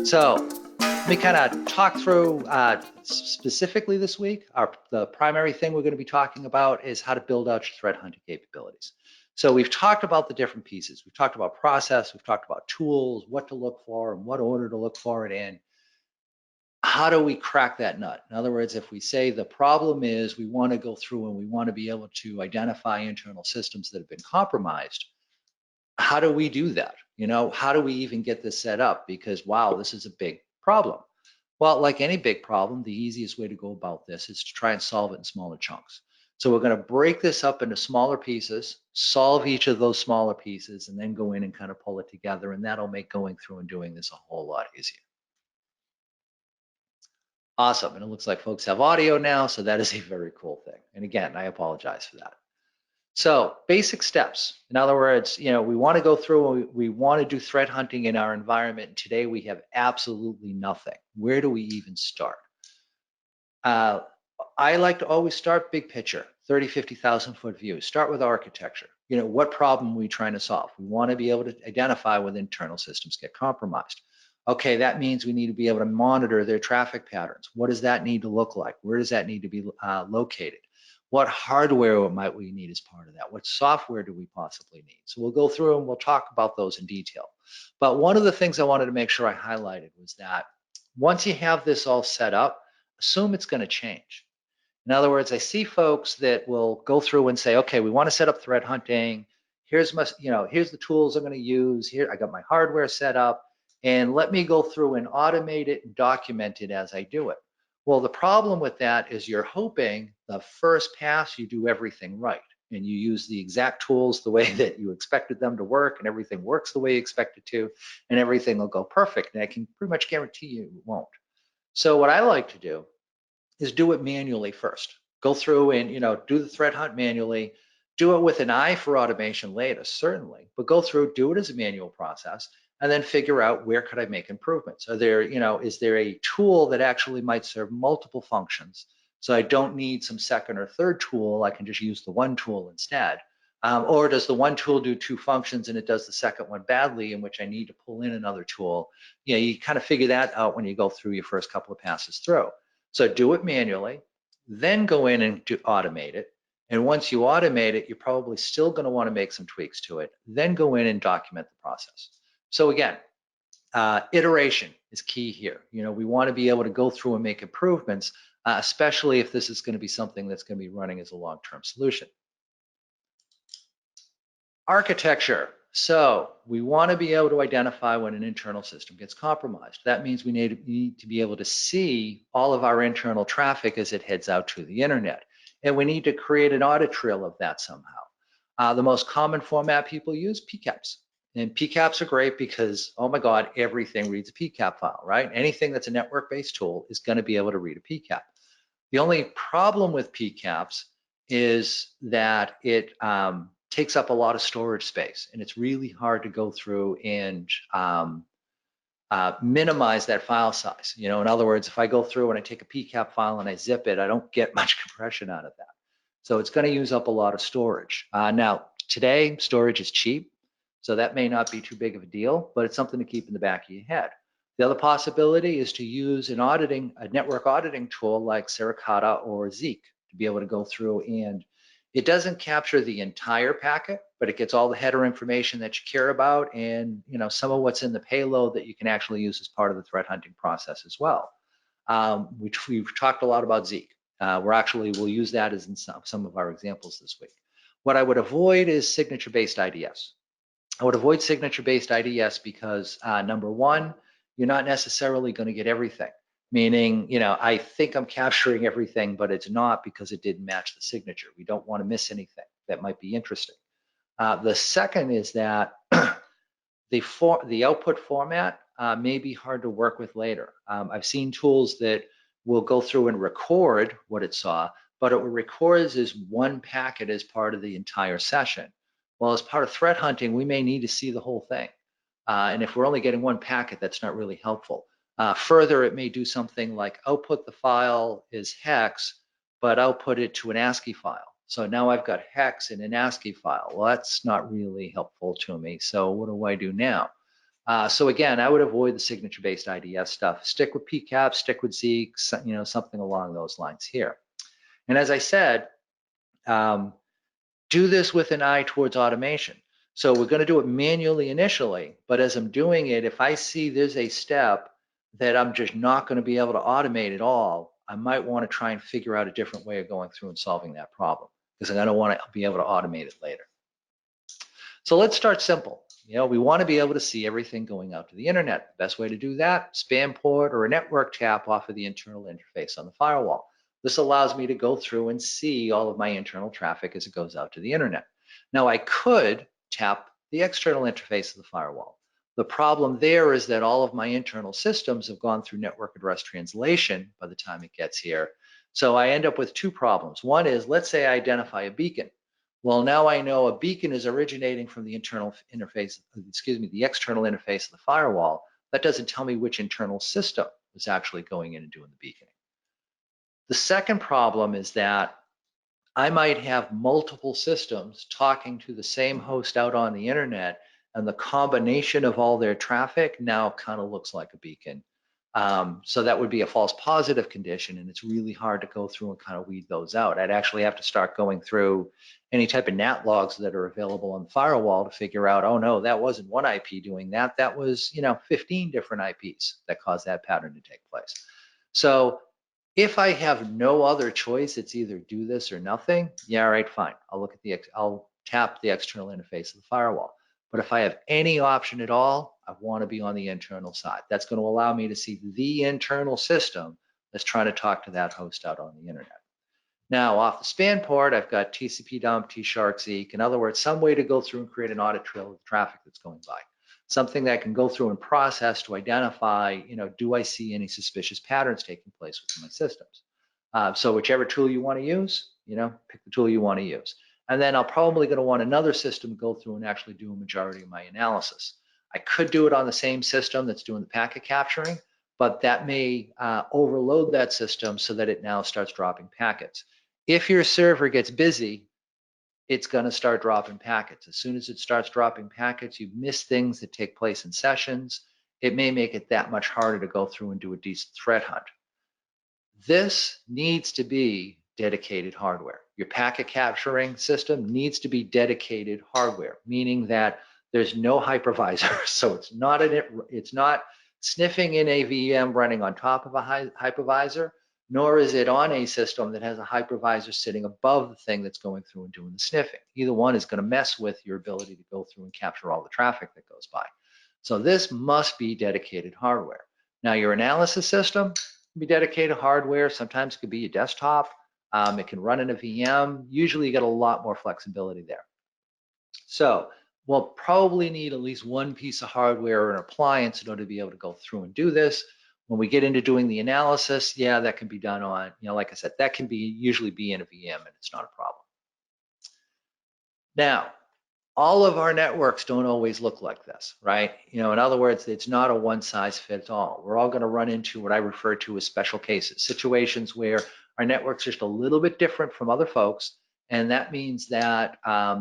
So let me kind of talk through specifically this week. The primary thing we're going to be talking about is how to build out your threat hunting capabilities. So we've talked about the different pieces. We've talked about process. We've talked about tools, what to look for, and what order to look for it in. How do we crack that nut? In other words, if we say the problem is we want to go through and we want to be able to identify internal systems that have been compromised, how do we do that? How do we even get this set up? Because, wow, this is a big problem. Well, like any big problem, the easiest way to go about this is to try and solve it in smaller chunks. So we're going to break this up into smaller pieces, solve each of those smaller pieces, and then go in and kind of pull it together. And that'll make going through and doing this a whole lot easier. Awesome. And it looks like folks have audio now, so that is a very cool thing. And again, I apologize for that. So basic steps. In other words, we want to go through and we want to do threat hunting in our environment. And today we have absolutely nothing. Where do we even start? I like to always start big picture, 30, 50,000 foot view. Start with architecture. What problem are we trying to solve? We want to be able to identify when internal systems get compromised. Okay, that means we need to be able to monitor their traffic patterns. What does that need to look like? Where does that need to be located? What hardware might we need as part of that? What software do we possibly need? So we'll go through and we'll talk about those in detail. But one of the things I wanted to make sure I highlighted was that once you have this all set up, assume it's going to change. In other words, I see folks that will go through and say, okay, we want to set up threat hunting. Here's here's the tools I'm going to use. Here, I got my hardware set up, and let me go through and automate it and document it as I do it. Well, the problem with that is you're hoping the first pass you do everything right, and you use the exact tools the way that you expected them to work, and everything works the way you expect it to, and everything will go perfect. And I can pretty much guarantee you it won't. So what I like to do is do it manually first. Go through and do the threat hunt manually. Do it with an eye for automation later, certainly, but go through, do it as a manual process, and then figure out where could I make improvements. Are there, is there a tool that actually might serve multiple functions? So I don't need some second or third tool. I can just use the one tool instead. Or does the one tool do two functions and it does the second one badly, in which I need to pull in another tool? You kind of figure that out when you go through your first couple of passes through. So do it manually, then go in and automate it. And once you automate it, you're probably still going to want to make some tweaks to it. Then go in and document the process. So again, iteration is key here. We want to be able to go through and make improvements, especially if this is going to be something that's going to be running as a long-term solution. Architecture. So we want to be able to identify when an internal system gets compromised. That means we need to be able to see all of our internal traffic as it heads out to the internet. And we need to create an audit trail of that somehow. The most common format people use, PCAPs. And PCAPs are great because, oh my God, everything reads a PCAP file, right? Anything that's a network-based tool is going to be able to read a PCAP. The only problem with PCAPs is that it takes up a lot of storage space, and it's really hard to go through and minimize that file size. In other words, if I go through and I take a PCAP file and I zip it, I don't get much compression out of that. So it's going to use up a lot of storage. Now, today, storage is cheap, so that may not be too big of a deal, but it's something to keep in the back of your head. The other possibility is to use a network auditing tool like Suricata or Zeek to be able to go through, and it doesn't capture the entire packet, but it gets all the header information that you care about, and some of what's in the payload that you can actually use as part of the threat hunting process as well. We've talked a lot about Zeek. We'll use that as in some of our examples this week. What I would avoid is signature-based IDS. I would avoid signature-based IDS because number one, you're not necessarily going to get everything. Meaning, I think I'm capturing everything, but it's not because it didn't match the signature. We don't want to miss anything that might be interesting. The second is that the output format may be hard to work with later. I've seen tools that will go through and record what it saw, but it records as one packet as part of the entire session. Well, as part of threat hunting, we may need to see the whole thing. And if we're only getting one packet, that's not really helpful. Further, it may do something like output the file as hex, but output it to an ASCII file. So now I've got hex in an ASCII file. Well, that's not really helpful to me. So what do I do now? So again, I would avoid the signature-based IDS stuff. Stick with PCAP, stick with Zeek, something along those lines here. And as I said, do this with an eye towards automation. So we're going to do it manually initially, but as I'm doing it, if I see there's a step that I'm just not going to be able to automate at all, I might want to try and figure out a different way of going through and solving that problem, because I don't want to be able to automate it later. So let's start simple. We want to be able to see everything going out to the internet. The best way to do that, spam port or a network tap off of the internal interface on the firewall. This allows me to go through and see all of my internal traffic as it goes out to the internet. Now I could tap the external interface of the firewall. The problem there is that all of my internal systems have gone through network address translation by the time it gets here. So I end up with two problems. One is, let's say I identify a beacon. Well, now I know a beacon is originating from the internal interface, the external interface of the firewall. That doesn't tell me which internal system is actually going in and doing the beaconing. The second problem is that I might have multiple systems talking to the same host out on the internet, and the combination of all their traffic now kind of looks like a beacon. So that would be a false positive condition, and it's really hard to go through and kind of weed those out. I'd actually have to start going through any type of NAT logs that are available on the firewall to figure out, oh no, that wasn't one IP doing that. That was, 15 different IPs that caused that pattern to take place. So if I have no other choice, it's either do this or nothing. Yeah, all right, fine. I'll tap the external interface of the firewall. But if I have any option at all, I want to be on the internal side. That's going to allow me to see the internal system that's trying to talk to that host out on the internet. Now, off the span port, I've got TCP dump, T-shark, Zeek. In other words, some way to go through and create an audit trail of the traffic that's going by. Something that I can go through and process to identify, do I see any suspicious patterns taking place within my systems? So whichever tool you want to use, pick the tool you want to use. And then I'll probably going to want another system to go through and actually do a majority of my analysis. I could do it on the same system that's doing the packet capturing, but that may overload that system so that it now starts dropping packets. If your server gets busy, it's going to start dropping packets. As soon as it starts dropping packets, you miss things that take place in sessions. It may make it that much harder to go through and do a decent threat hunt. This needs to be dedicated hardware. Your packet capturing system needs to be dedicated hardware, meaning that there's no hypervisor. So it's not sniffing in a VM running on top of a hypervisor, nor is it on a system that has a hypervisor sitting above the thing that's going through and doing the sniffing. Either one is going to mess with your ability to go through and capture all the traffic that goes by. So this must be dedicated hardware. Now, your analysis system can be dedicated hardware. Sometimes it could be a desktop. It can run in a VM. Usually you get a lot more flexibility there. So we'll probably need at least one piece of hardware or an appliance in order to be able to go through and do this. When we get into doing the analysis, yeah, that can be done on, like I said, that can usually be in a VM, and it's not a problem. Now, all of our networks don't always look like this, right? In other words, it's not a one size fits all. We're all going to run into what I refer to as special cases, situations where our network's just a little bit different from other folks, and that means that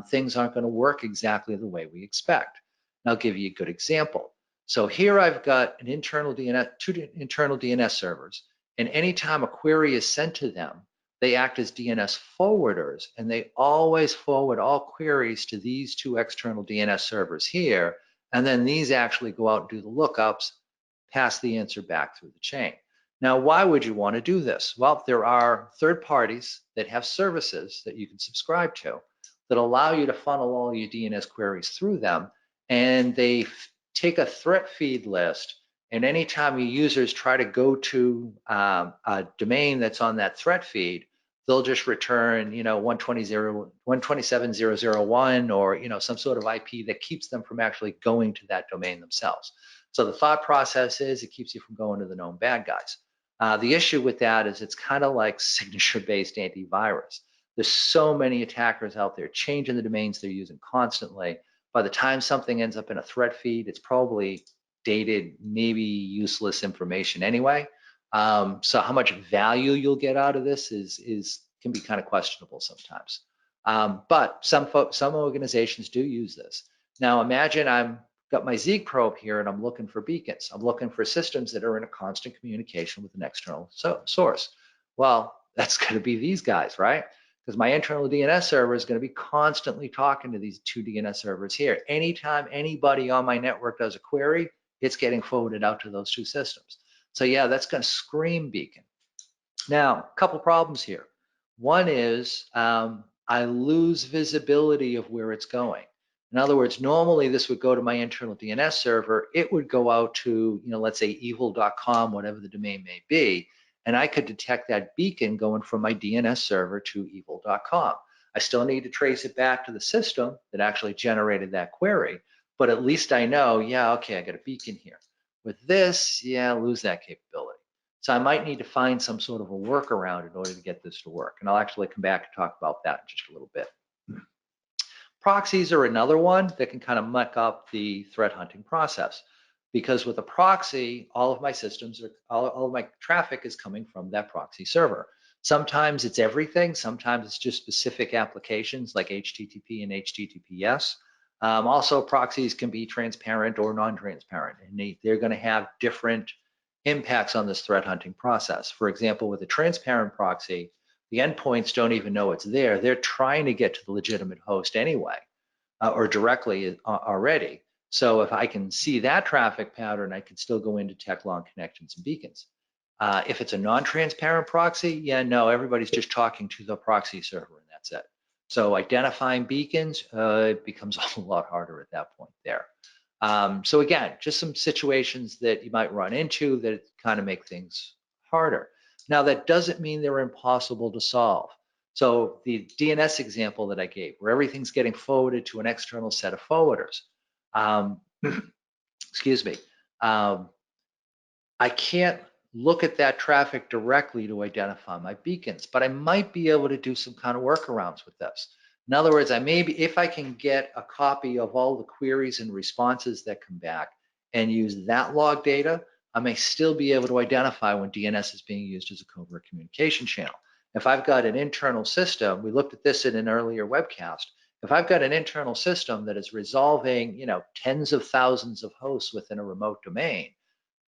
things aren't going to work exactly the way we expect. And I'll give you a good example. So here I've got two internal DNS servers, and anytime a query is sent to them, they act as DNS forwarders, and they always forward all queries to these two external DNS servers here, and then these actually go out and do the lookups, pass the answer back through the chain. Now, why would you want to do this? Well, there are third parties that have services that you can subscribe to that allow you to funnel all your DNS queries through them, and they take a threat feed list, and anytime your users try to go to a domain that's on that threat feed, they'll just return, 127.0.0.1 or, some sort of IP that keeps them from actually going to that domain themselves. So the thought process is it keeps you from going to the known bad guys. The issue with that is it's kind of like signature-based antivirus. There's so many attackers out there changing the domains they're using constantly. By the time something ends up in a threat feed, it's probably dated, maybe useless information anyway. So how much value you'll get out of this can be kind of questionable sometimes. But some organizations do use this. Now imagine I'm got my Zeek probe here and I'm looking for beacons. I'm looking for systems that are in a constant communication with an external source. Well, that's going to be these guys, right? Because my internal DNS server is going to be constantly talking to these two DNS servers here. Anytime anybody on my network does a query, it's getting forwarded out to those two systems. So yeah, that's going to scream beacon. Now, a couple problems here. One is I lose visibility of where it's going. In other words, normally this would go to my internal DNS server. It would go out to, let's say evil.com, whatever the domain may be, and I could detect that beacon going from my DNS server to evil.com. I still need to trace it back to the system that actually generated that query, but at least I know, yeah, okay, I got a beacon here. With this, yeah, I lose that capability. So I might need to find some sort of a workaround in order to get this to work. And I'll actually come back and talk about that in just a little bit. Proxies are another one that can kind of muck up the threat hunting process, because with a proxy, all of my systems, all of my traffic is coming from that proxy server. Sometimes it's everything. Sometimes it's just specific applications like HTTP and HTTPS. Also, proxies can be transparent or non-transparent, and they're going to have different impacts on this threat hunting process. For example, with a transparent proxy, the endpoints don't even know it's there. They're trying to get to the legitimate host anyway, or directly already. So if I can see that traffic pattern, I can still go in to detect long connections and beacons. If it's a non-transparent proxy, yeah, no, everybody's just talking to the proxy server and that's it. So identifying beacons becomes a whole lot harder at that point there. So again, just some situations that you might run into that kind of make things harder. Now, that doesn't mean they're impossible to solve. So the DNS example that I gave, where everything's getting forwarded to an external set of forwarders, excuse me, I can't look at that traffic directly to identify my beacons, but I might be able to do some kind of workarounds with this. In other words, if I can get a copy of all the queries and responses that come back and use that log data, I may still be able to identify when DNS is being used as a covert communication channel. If I've got an internal system, we looked at this in an earlier webcast, if I've got an internal system that is resolving, tens of thousands of hosts within a remote domain,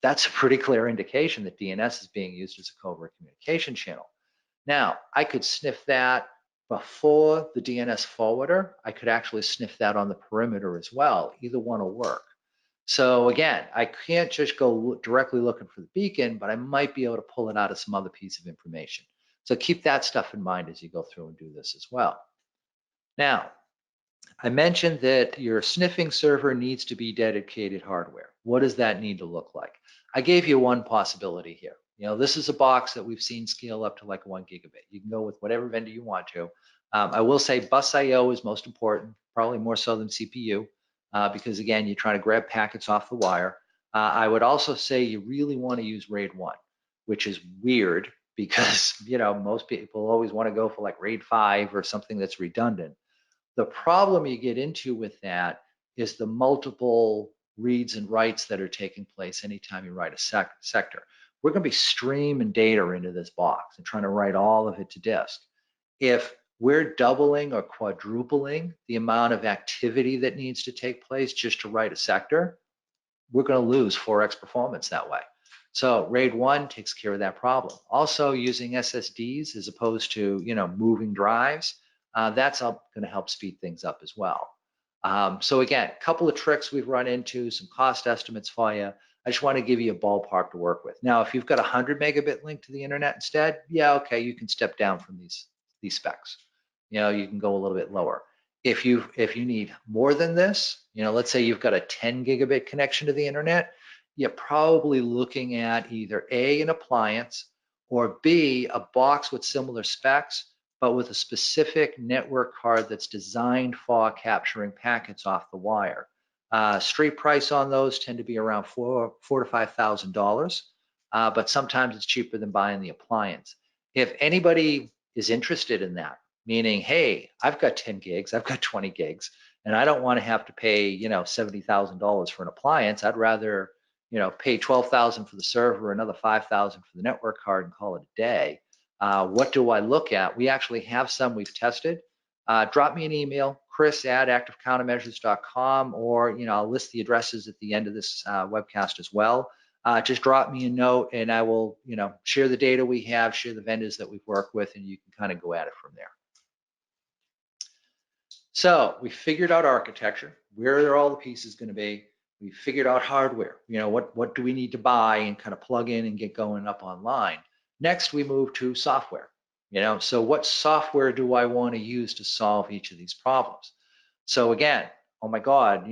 that's a pretty clear indication that DNS is being used as a covert communication channel. Now, I could sniff that before the DNS forwarder. I could actually sniff that on the perimeter as well. Either one will work. So again, I can't just go directly looking for the beacon, but I might be able to pull it out of some other piece of information. So keep that stuff in mind as you go through and do this as well. Now, I mentioned that your sniffing server needs to be dedicated hardware. What does that need to look like? I gave you one possibility here. This is a box that we've seen scale up to like 1 gigabit. You can go with whatever vendor you want to. I will say bus I/O is most important, probably more so than CPU, because again, you're trying to grab packets off the wire. I would also say you really want to use RAID 1, which is weird because most people always want to go for like RAID 5 or something that's redundant. The problem you get into with that is the multiple reads and writes that are taking place anytime you write a sector. We're going to be streaming data into this box and trying to write all of it to disk. If we're doubling or quadrupling the amount of activity that needs to take place just to write a sector, we're going to lose 4x performance that way. So RAID 1 takes care of that problem. Also, using SSDs as opposed to moving drives, that's going to help speed things up as well. So again, a couple of tricks we've run into, some cost estimates for you. I just want to give you a ballpark to work with. Now, if you've got a 100 megabit link to the internet instead, yeah, okay, you can step down from these specs. You can go a little bit lower. If you need more than this, let's say you've got a 10 gigabit connection to the internet, you're probably looking at either A, an appliance, or B, a box with similar specs, but with a specific network card that's designed for capturing packets off the wire. Street price on those tend to be around $4,000 to $5,000, but sometimes it's cheaper than buying the appliance. If anybody is interested in that, meaning, hey, I've got 10 gigs, I've got 20 gigs, and I don't want to have to pay, $70,000 for an appliance. I'd rather, pay $12,000 for the server, another $5,000 for the network card, and call it a day. What do I look at? We actually have some we've tested. Drop me an email, chris@activecountermeasures.com, or I'll list the addresses at the end of this webcast as well. Just drop me a note and I will share the data we have, share the vendors that we've worked with, and you can kind of go at it from there. So we figured out architecture. Where are all the pieces going to be? We figured out hardware. What do we need to buy and kind of plug in and get going up online? Next, we move to software. So what software do I want to use to solve each of these problems? So again, oh my God,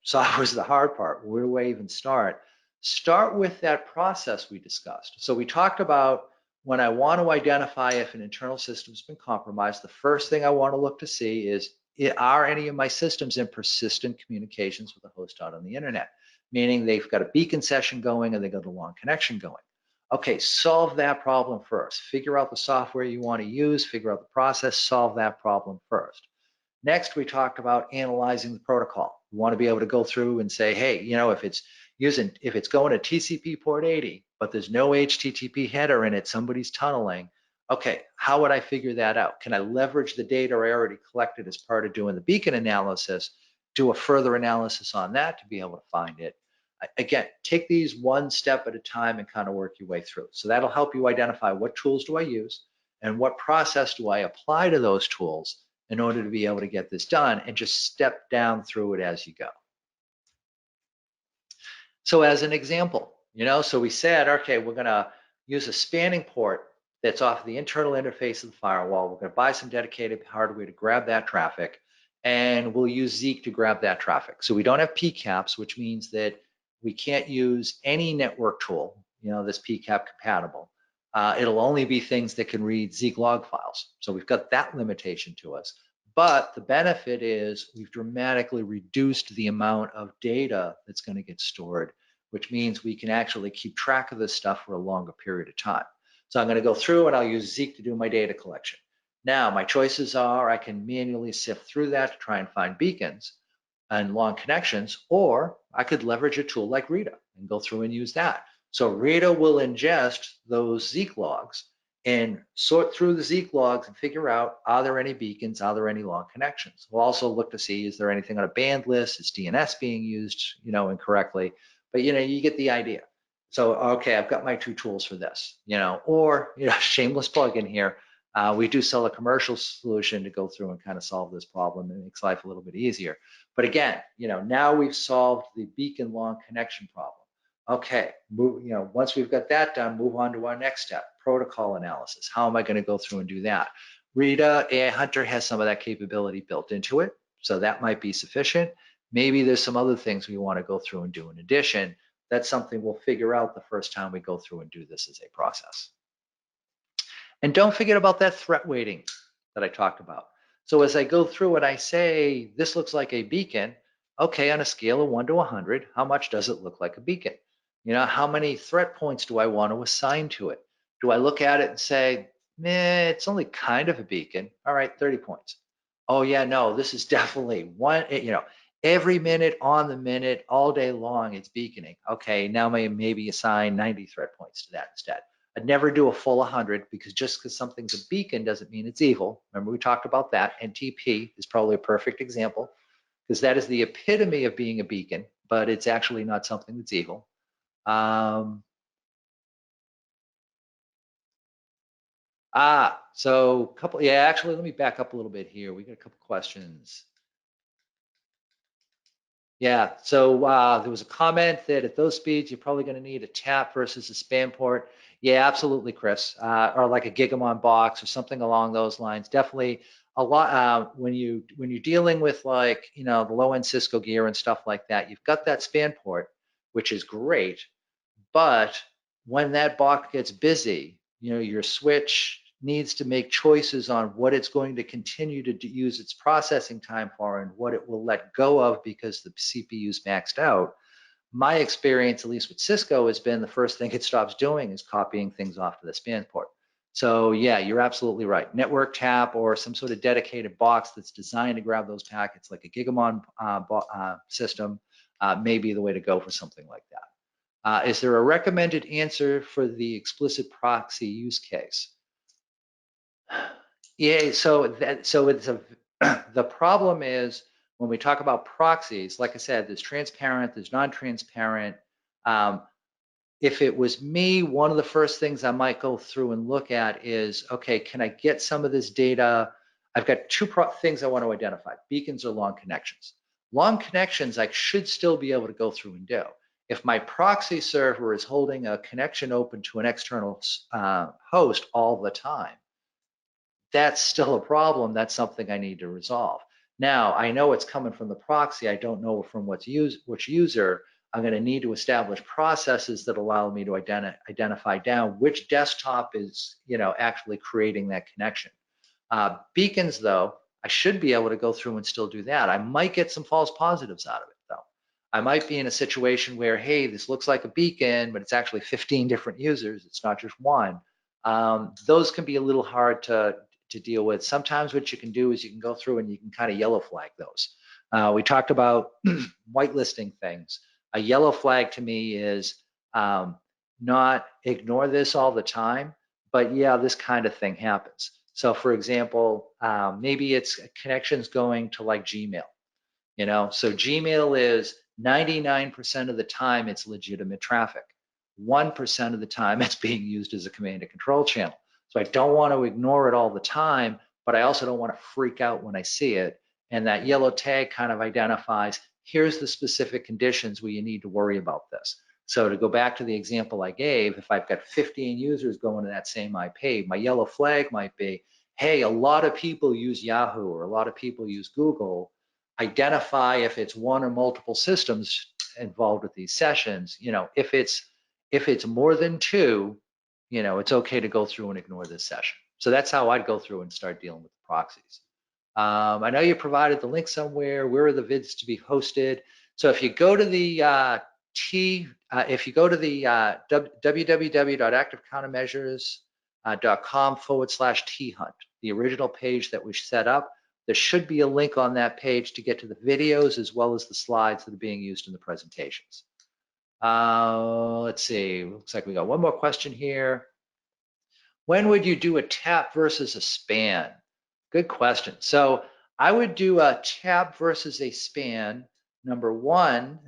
software is the hard part. Where do I even start? Start with that process we discussed. So we talked about when I want to identify if an internal system has been compromised, the first thing I want to look to see is, are any of my systems in persistent communications with a host out on the internet? Meaning they've got a beacon session going and they've got a long connection going. Okay, solve that problem first. Figure out the software you want to use, figure out the process, solve that problem first. Next, we talked about analyzing the protocol. We want to be able to go through and say, hey, if it's going to TCP port 80, but there's no HTTP header in it, somebody's tunneling. Okay, how would I figure that out? Can I leverage the data I already collected as part of doing the beacon analysis, do a further analysis on that to be able to find it? Again, take these one step at a time and kind of work your way through. So that'll help you identify what tools do I use and what process do I apply to those tools in order to be able to get this done, and just step down through it as you go. So as an example, so we said, okay, we're going to use a spanning port that's off the internal interface of the firewall. We're going to buy some dedicated hardware to grab that traffic, and we'll use Zeek to grab that traffic. So we don't have PCAPs, which means that we can't use any network tool, that's PCAP compatible. It'll only be things that can read Zeek log files. So we've got that limitation to us. But the benefit is we've dramatically reduced the amount of data that's going to get stored, which means we can actually keep track of this stuff for a longer period of time. So I'm going to go through and I'll use Zeek to do my data collection. Now, my choices are I can manually sift through that to try and find beacons and long connections, or I could leverage a tool like Rita and go through and use that. So Rita will ingest those Zeek logs and sort through the Zeek logs and figure out, are there any beacons, are there any long connections? We'll also look to see, is there anything on a banned list? Is DNS being used, incorrectly? But, you get the idea. So, okay, I've got my two tools for this, or, shameless plug in here. We do sell a commercial solution to go through and kind of solve this problem. It makes life a little bit easier. But again, now we've solved the beacon long connection problem. Okay, once we've got that done, move on to our next step, protocol analysis. How am I going to go through and do that? Rita AI Hunter has some of that capability built into it, so that might be sufficient. Maybe there's some other things we want to go through and do in addition. That's something we'll figure out the first time we go through and do this as a process. And don't forget about that threat weighting that I talked about. So as I go through it, I say, this looks like a beacon. Okay, on a scale of 1 to 100, how much does it look like a beacon? How many threat points do I want to assign to it? Do I look at it and say, it's only kind of a beacon. All right, 30 points. Oh yeah, no, this is definitely one, every minute on the minute, all day long, it's beaconing. Okay, now maybe assign 90 threat points to that instead. I'd never do a full 100 because just because something's a beacon doesn't mean it's evil. Remember we talked about that. NTP is probably a perfect example because that is the epitome of being a beacon, but it's actually not something that's evil. So actually, let me back up a little bit here. We got a couple questions. Yeah, so there was a comment that at those speeds, you're probably going to need a tap versus a span port. Yeah, absolutely, Chris. Or like a Gigamon box or something along those lines. Definitely a lot when you're dealing with like the low-end Cisco gear and stuff like that. You've got that span port, which is great, but when that box gets busy, your switch needs to make choices on what it's going to continue to use its processing time for and what it will let go of because the CPU's maxed out. My experience, at least with Cisco, has been the first thing it stops doing is copying things off to the span port. So yeah, you're absolutely right. Network tap or some sort of dedicated box that's designed to grab those packets like a Gigamon system may be the way to go for something like that. Is there a recommended answer for the explicit proxy use case? Yeah, so it's a The problem is when we talk about proxies, like I said, there's transparent, there's non-transparent. If it was me, one of the first things I might go through and look at is, okay, can I get some of this data? I've got two things I want to identify, beacons or long connections. Long connections, I should still be able to go through and do. If my proxy server is holding a connection open to an external host all the time, that's still a problem. That's something I need to resolve. Now, I know it's coming from the proxy. I don't know from which user. I'm going to need to establish processes that allow me to identify down which desktop is, actually creating that connection. Beacons, though, I should be able to go through and still do that. I might get some false positives out of it, though. I might be in a situation where, hey, this looks like a beacon, but it's actually 15 different users. It's not just one. Those can be a little hard to deal with. Sometimes what you can do is you can go through and you can kind of yellow flag those. We talked about whitelisting things. A yellow flag to me is not ignore this all the time, but yeah, this kind of thing happens. So for example, maybe it's connections going to like Gmail, so Gmail is 99% of the time it's legitimate traffic. 1% of the time it's being used as a command and control channel. So I don't want to ignore it all the time, but I also don't want to freak out when I see it. And that yellow tag kind of identifies, here's the specific conditions where you need to worry about this. So to go back to the example I gave, if I've got 15 users going to that same IP, my yellow flag might be, hey, a lot of people use Yahoo or a lot of people use Google. Identify if it's one or multiple systems involved with these sessions. If it's more than two, it's okay to go through and ignore this session. So that's how I'd go through and start dealing with the proxies. I know you provided the link somewhere. Where are the vids to be hosted? So if you go to the www.activecountermeasures.com/thunt, the original page that we set up, there should be a link on that page to get to the videos as well as the slides that are being used in the presentations. Let's see, looks like we got one more question here. When would you do a tap versus a span? Good question. So I would do a tap versus a span, number one,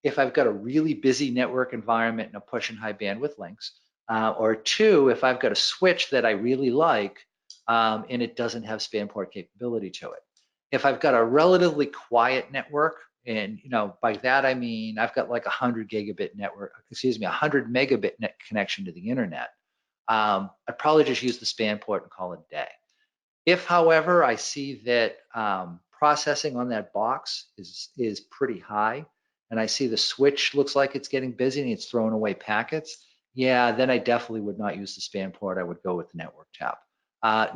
if I've got a really busy network environment and I'm pushing high bandwidth links, or two, if I've got a switch that I really like and it doesn't have span port capability to it. If I've got a relatively quiet network, and by that I mean I've got like 100 megabit net connection to the internet, I'd probably just use the span port and call it a day. If, however, I see that processing on that box is pretty high, and I see the switch looks like it's getting busy and it's throwing away packets, yeah, then I definitely would not use the span port. I would go with the network tap.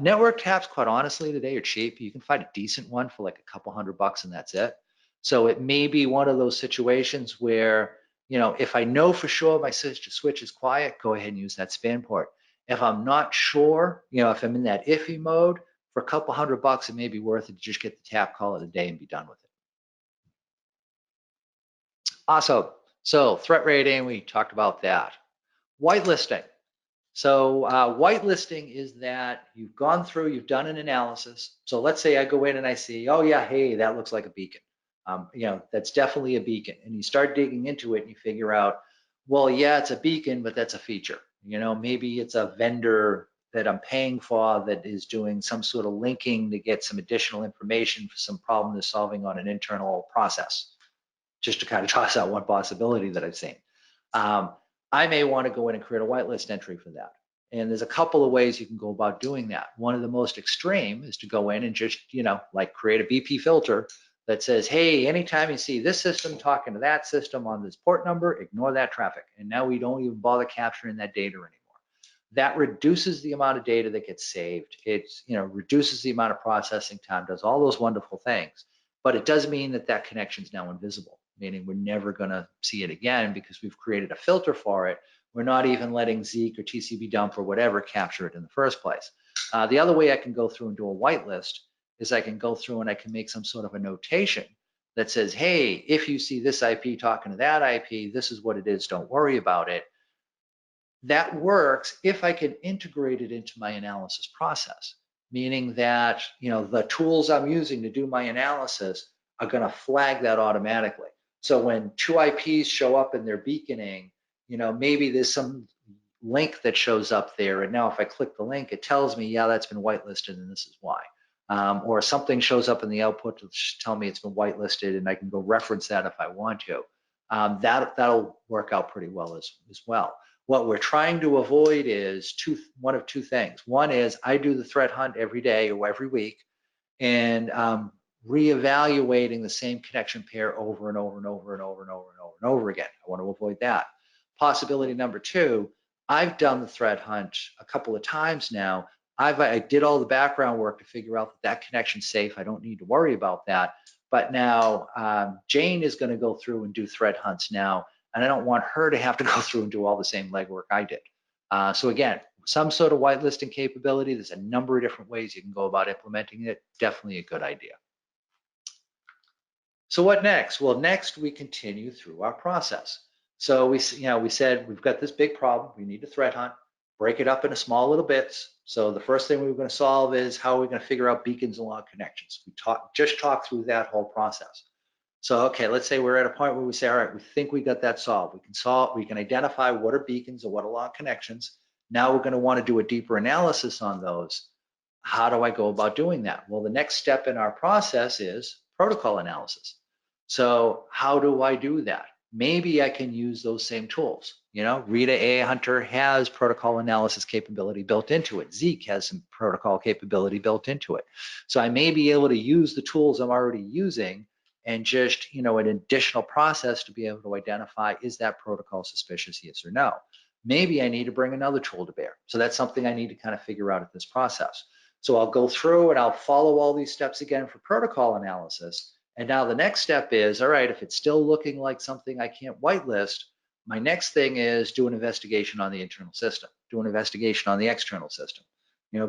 Network taps, quite honestly, today are cheap. You can find a decent one for like a couple $100 and that's it. So it may be one of those situations where, if I know for sure my switch is quiet, go ahead and use that span port. If I'm not sure, if I'm in that iffy mode, for a couple $100, it may be worth it to just get the tap, call it a day, and be done with it. Awesome. So threat rating, we talked about that. Whitelisting. So whitelisting is that you've gone through, you've done an analysis. So let's say I go in and I see, oh yeah, hey, that looks like a beacon. That's definitely a beacon. And you start digging into it and you figure out, well, yeah, it's a beacon, but that's a feature. Maybe it's a vendor that I'm paying for that is doing some sort of linking to get some additional information for some problem they're solving on an internal process, just to kind of toss out one possibility that I've seen. I may want to go in and create a whitelist entry for that. And there's a couple of ways you can go about doing that. One of the most extreme is to go in and just, like create a BP filter that says, hey, anytime you see this system talking to that system on this port number, ignore that traffic. And now we don't even bother capturing that data anymore. That reduces the amount of data that gets saved. It reduces the amount of processing time, does all those wonderful things. But it does mean that that connection is now invisible, meaning we're never going to see it again because we've created a filter for it. We're not even letting Zeek or TCP dump or whatever capture it in the first place. The other way I can go through and do a whitelist is I can go through and I can make some sort of a notation that says, hey, if you see this IP talking to that IP, this is what it is, don't worry about it. That works if I can integrate it into my analysis process. meaning that, the tools I'm using to do my analysis are going to flag that automatically. So when two IPs show up in their beaconing, maybe there's some link that shows up there. And now if I click the link, it tells me, yeah, that's been whitelisted and this is why. Or something shows up in the output to tell me it's been whitelisted and I can go reference that if I want to. That'll work out pretty well as well. What we're trying to avoid is one of two things. One is I do the threat hunt every day or every week, and reevaluating the same connection pair over and over and over and over and over and over and over again. I want to avoid that. Possibility number two, I've done the threat hunt a couple of times now. I did all the background work to figure out that connection's safe. I don't need to worry about that. But now Jane is going to go through and do threat hunts now, and I don't want her to have to go through and do all the same legwork I did. So again, some sort of whitelisting capability. There's a number of different ways you can go about implementing it. Definitely a good idea. So what next? Well, next we continue through our process. So we said we've got this big problem. We need to threat hunt, break it up into small little bits. So the first thing we were going to solve is how are we going to figure out beacons and log connections. We just talked through that whole process. So, okay, let's say we're at a point where we say, all right, we think we got that solved. We can identify what are beacons and what are log connections. Now we're going to want to do a deeper analysis on those. How do I go about doing that? Well, the next step in our process is protocol analysis. So how do I do that? Maybe I can use those same tools. Rita AI Hunter has protocol analysis capability built into it. Zeek has some protocol capability built into it. So I may be able to use the tools I'm already using and just, an additional process to be able to identify, is that protocol suspicious, yes or no? Maybe I need to bring another tool to bear. So that's something I need to kind of figure out at this process. So I'll go through and I'll follow all these steps again for protocol analysis. And now the next step is, all right, if it's still looking like something I can't whitelist, my next thing is do an investigation on the internal system, do an investigation on the external system,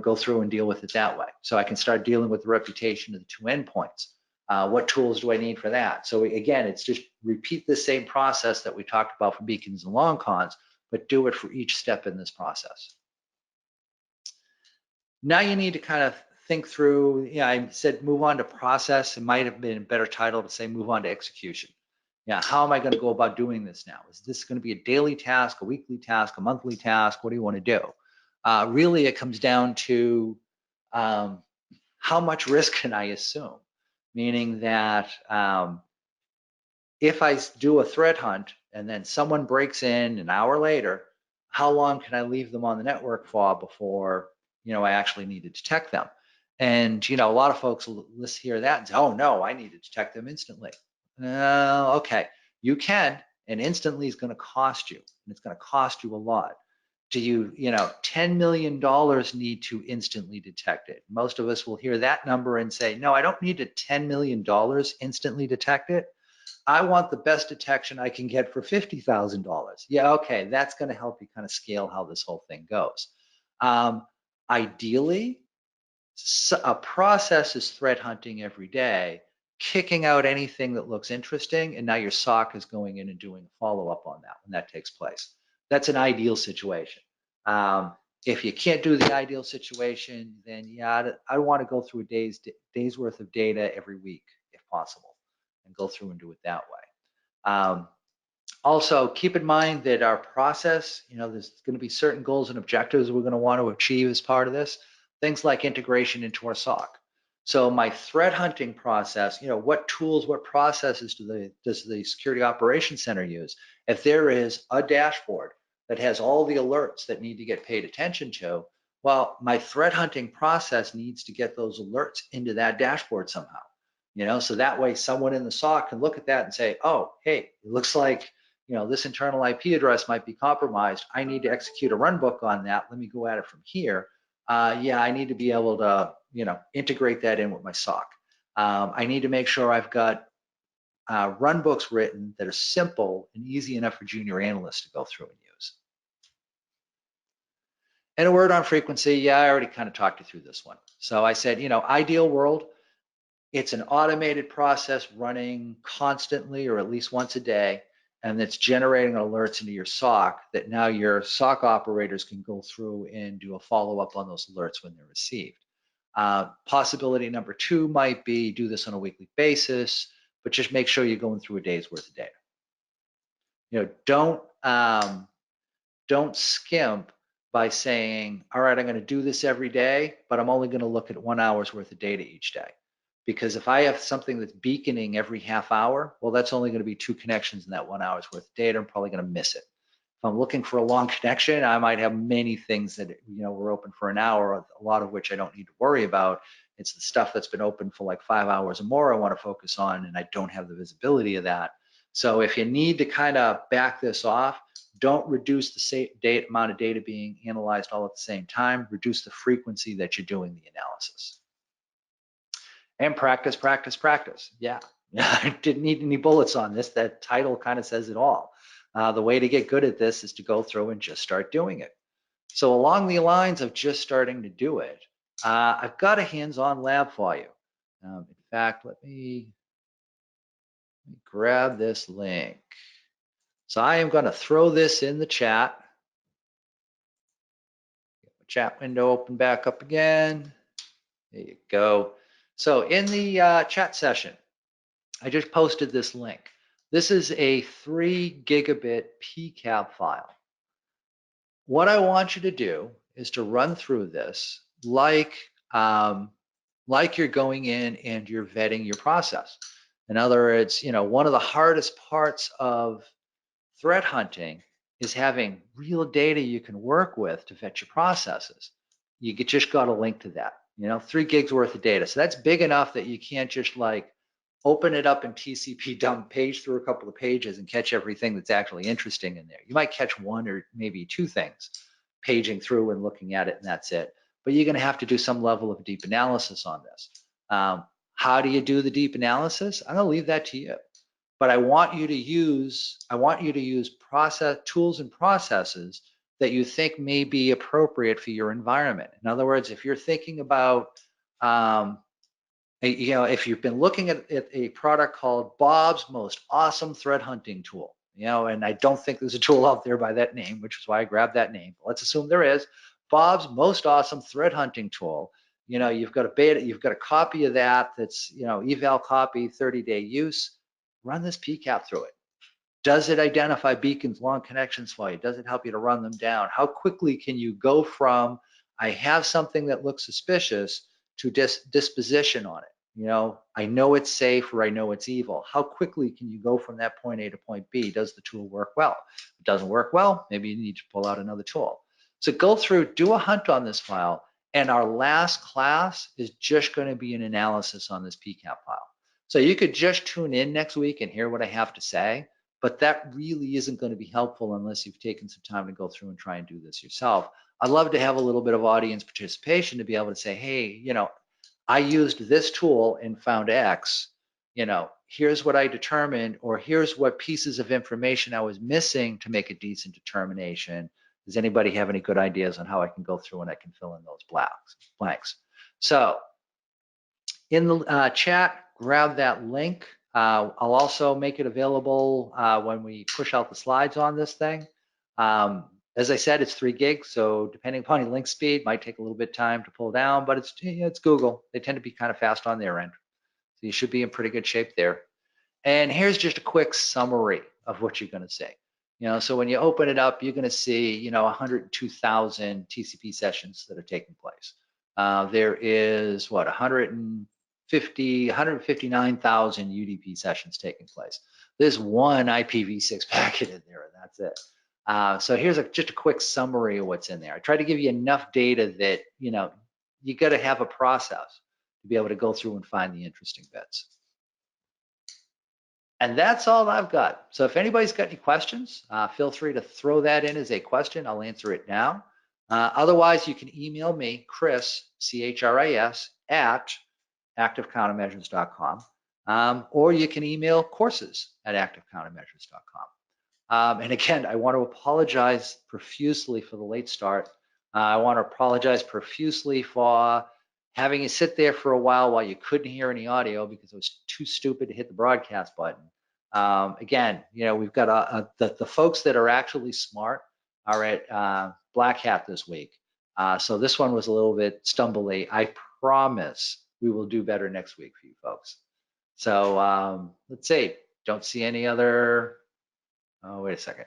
go through and deal with it that way. So I can start dealing with the reputation of the two endpoints. What tools do I need for that? So again, it's just repeat the same process that we talked about for beacons and long cons, but do it for each step in this process. Now you need to kind of think through, I said move on to process. It might have been a better title to say move on to execution. How am I going to go about doing this now? Is this going to be a daily task, a weekly task, a monthly task? What do you want to do? Really, it comes down to how much risk can I assume? Meaning that if I do a threat hunt and then someone breaks in an hour later, how long can I leave them on the network for before I actually need to detect them? And a lot of folks will hear that and say, oh no, I need to detect them instantly. Okay, you can, and instantly is going to cost you, and it's going to cost you a lot. Do you, $10 million need to instantly detect it? Most of us will hear that number and say, no, I don't need to $10 million instantly detect it. I want the best detection I can get for $50,000. Yeah, okay, that's going to help you kind of scale how this whole thing goes. Ideally, a process is threat hunting every day, kicking out anything that looks interesting, and now your SOC is going in and doing a follow-up on that when that takes place. That's an ideal situation. If you can't do the ideal situation, then I want to go through a day's worth of data every week if possible, and go through and do it that way. Also, keep in mind that our process, there's going to be certain goals and objectives we're going to want to achieve as part of this. Things like integration into our SOC. So my threat hunting process, what tools, what processes does the Security Operations Center use? If there is a dashboard that has all the alerts that need to get paid attention to, well, my threat hunting process needs to get those alerts into that dashboard somehow. So that way someone in the SOC can look at that and say, oh, hey, it looks like this internal IP address might be compromised. I need to execute a runbook on that. Let me go at it from here. I need to be able to, integrate that in with my SOC. I need to make sure I've got runbooks written that are simple and easy enough for junior analysts to go through and use. And a word on frequency. I already kind of talked you through this one. So I said, ideal world, it's an automated process running constantly or at least once a day, and it's generating alerts into your SOC that now your SOC operators can go through and do a follow-up on those alerts when they're received. Possibility number 2 might be do this on a weekly basis, but just make sure you're going through a day's worth of data. Don't skimp by saying, all right, I'm going to do this every day, but I'm only going to look at 1 hour's worth of data each day. Because if I have something that's beaconing every half hour, well, that's only going to be 2 connections in that 1 hour's worth of data. I'm probably going to miss it. If I'm looking for a long connection, I might have many things that were open for an hour, a lot of which I don't need to worry about. It's the stuff that's been open for like 5 hours or more I want to focus on, and I don't have the visibility of that. So if you need to kind of back this off, don't reduce the amount of data being analyzed all at the same time. Reduce the frequency that you're doing the analysis. And practice, practice, practice. Yeah, I didn't need any bullets on this. That title kind of says it all. The way to get good at this is to go through and just start doing it. So along the lines of just starting to do it, I've got a hands-on lab for you. In fact, let me grab this link. So I am going to throw this in the chat. Get the chat window open back up again. There you go. So in the chat session, I just posted this link. This is a 3 gigabit PCAP file. What I want you to do is to run through this like you're going in and you're vetting your process. In other words, one of the hardest parts of threat hunting is having real data you can work with to vet your processes. You just got to link to that. 3 gigs worth of data. So that's big enough that you can't just like open it up in TCP dump, page through a couple of pages and catch everything that's actually interesting in there. You might catch 1 or maybe 2 things paging through and looking at it, and that's it. But you're going to have to do some level of deep analysis on this. How do you do the deep analysis? I'm going to leave that to you. But I want you to use process tools and processes that you think may be appropriate for your environment. In other words, if you're thinking about if you've been looking at a product called Bob's Most Awesome Threat Hunting Tool, and I don't think there's a tool out there by that name, which is why I grabbed that name. But let's assume there is. Bob's Most Awesome Threat Hunting Tool. You've got a beta, you've got a copy of that that's, eval copy, 30-day use. Run this PCAP through it. Does it identify beacons, long connections for you? Does it help you to run them down? How quickly can you go from, I have something that looks suspicious, to disposition on it? I know it's safe or I know it's evil. How quickly can you go from that point A to point B? Does the tool work well? If it doesn't work well, maybe you need to pull out another tool. So go through, do a hunt on this file, and our last class is just going to be an analysis on this PCAP file. So you could just tune in next week and hear what I have to say, but that really isn't going to be helpful unless you've taken some time to go through and try and do this yourself. I'd love to have a little bit of audience participation to be able to say, hey, I used this tool and found X, here's what I determined, or here's what pieces of information I was missing to make a decent determination. Does anybody have any good ideas on how I can go through and I can fill in those blanks? So in the chat, grab that link. I'll also make it available when we push out the slides on this thing. As I said, it's 3 gigs, so depending upon your link speed, might take a little bit of time to pull down, but it's Google. They tend to be kind of fast on their end. So you should be in pretty good shape there. And here's just a quick summary of what you're going to see. So when you open it up, you're going to see, 102,000 TCP sessions that are taking place. There is, 159,000 UDP sessions taking place. There's 1 IPv6 packet in there, and that's it. So here's just a quick summary of what's in there. I try to give you enough data that, you got to have a process to be able to go through and find the interesting bits. And that's all I've got. So if anybody's got any questions, feel free to throw that in as a question. I'll answer it now. Otherwise, you can email me, Chris, C-H-R-I-S, at activecountermeasures.com, or you can email courses@activecountermeasures.com. And again, I want to apologize profusely for the late start. I want to apologize profusely for having you sit there for a while you couldn't hear any audio because I was too stupid to hit the broadcast button. Again, we've got the folks that are actually smart are at Black Hat this week. So this one was a little bit stumbly. I promise we will do better next week for you folks. So let's see. Don't see any other. Oh, wait a second.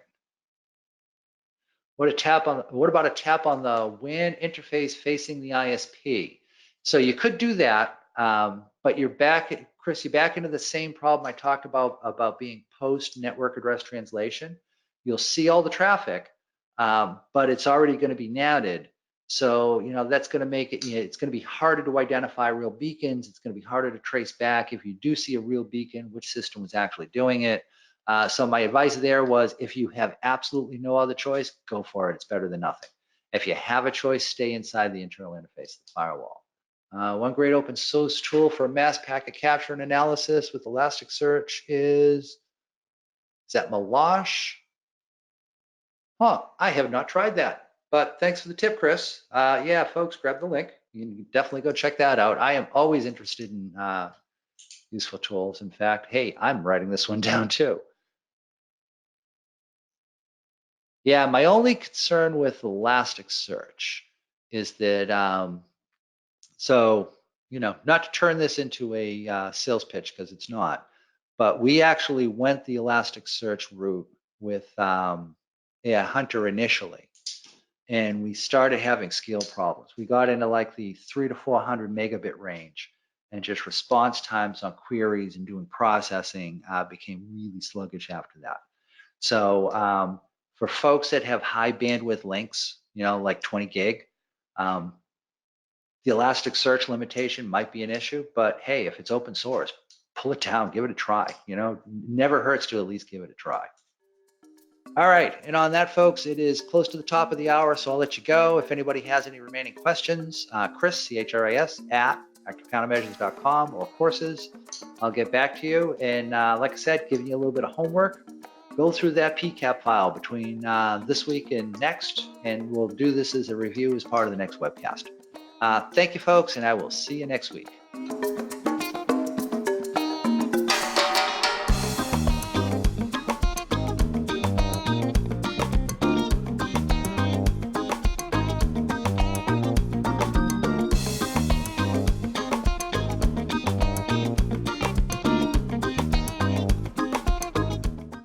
What about a tap on the WAN interface facing the ISP? So you could do that, but you're back, Chris, you're back into the same problem I talked about being post network address translation. You'll see all the traffic, but it's already going to be natted. So, that's going to make it, it's going to be harder to identify real beacons. It's going to be harder to trace back if you do see a real beacon, which system was actually doing it. So my advice there was, if you have absolutely no other choice, go for it. It's better than nothing. If you have a choice, stay inside the internal interface of the firewall. One great open source tool for mass packet capture and analysis with Elasticsearch is that Melosh? Huh, I have not tried that, but thanks for the tip, Chris. Yeah, folks, grab the link. You can definitely go check that out. I am always interested in useful tools. In fact, hey, I'm writing this one down too. Yeah, my only concern with Elasticsearch is that, not to turn this into a sales pitch, because it's not, but we actually went the Elasticsearch route with Hunter initially, and we started having scale problems. We got into like the 300 to 400 megabit range, and just response times on queries and doing processing became really sluggish after that. So for folks that have high bandwidth links, like 20 gig, the Elasticsearch limitation might be an issue, but hey, if it's open source, pull it down, give it a try. Never hurts to at least give it a try. All right, and on that, folks, it is close to the top of the hour, so I'll let you go. If anybody has any remaining questions, Chris, CHRIS, at activecountermeasures.com or courses, I'll get back to you. And like I said, giving you a little bit of homework. Go through that PCAP file between this week and next, and we'll do this as a review as part of the next webcast. Thank you, folks, and I will see you next week.